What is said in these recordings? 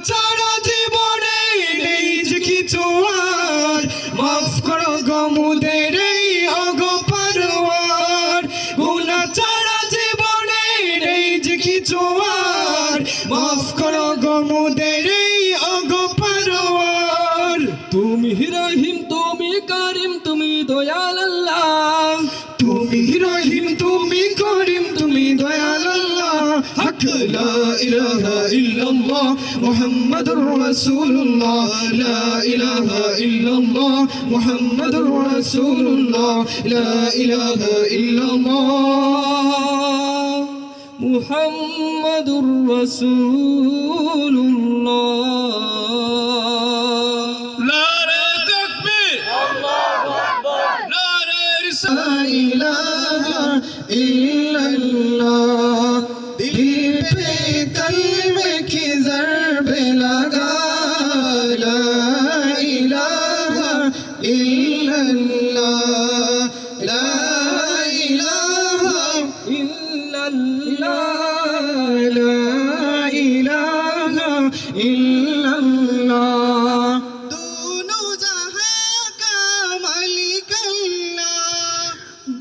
ছাড়া জীবনে নেই যে কিছু আর, মাফ করো গো মোদের এই অগপারওয়ার। গুনাহ ছাড়া জীবনে নেই যে কিছু আর, মাফ করো গো মোদের এই অগপারওয়ার। তুমি রহিম তুমি করিম তুমি দয়াল আল্লাহ, তুমি রহিম তুমি করিম তুমি দয়াল আল্লাহ। হক লা ইলাহা ইল্লাল্লাহ মুহাম্মাদুর রাসূলুল্লাহ, লা ইলাহা ইল্লাল্লাহ মুহাম্মাদুর রাসূলুল্লাহ, লা ইলাহা ইল্লাল্লাহ মুহাম্মাদুর রাসূলুল্লাহ। নারে তাকবীর, আল্লাহু আকবার, নারে রিসালাত। লা ইলাহা ইল্লাল্লাহ, दिल पे कलमे की ज़रबे लगा, ला इलाहा इल्लल्लाह, ला इलाहा इल्लल्लाह, ला इलाहा इल्लल्लाह। दोनों जहां का मालिक अल्लाह,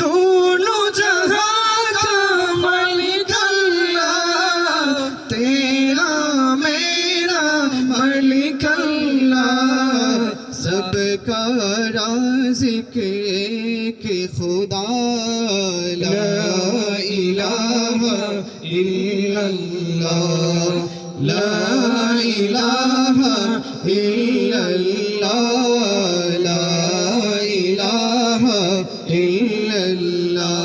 दोनों जहां का मालिक अल्लाह, तेरा मेरा मालिक अल्लाह। सबका राज़िक़ एक खुदा, ला इलाहा इल्लल्लाह, ला इलाहा इल्लल्लाह, ला इलाहा इल्लल्लाह।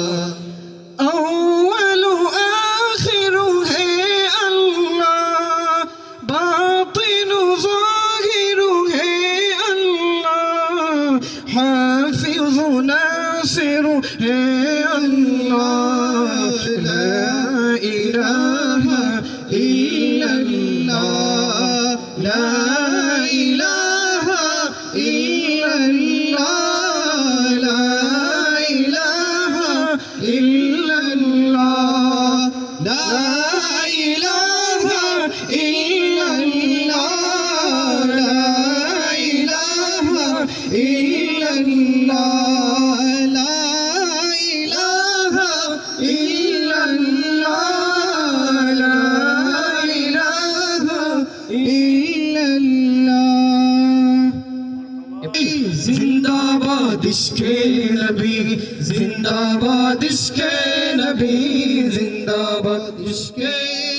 अव्वल आखिर है अल्लाह, बातिन ज़ाहिर है अल्लाह, हाफिज़ नासिर है अल्लाह। ला इलाहा इल्लल्लाह, ला इलाहा इल्लल्लाह, ला इलाहा इल्लल्लाह, ला इलाहा इल्लल्लाह, ला इलाहा इल्लल्लाह, ला इलाहा इल्लल्लाह, ला इलाहा इल्लल्लाह। जिंदाबाद इश्क़े नबी, जिंदाबाद इश्क़े नबी, जिंदाबाद इश्क़े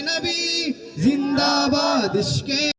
नबी, जिंदाबाद इश्क़े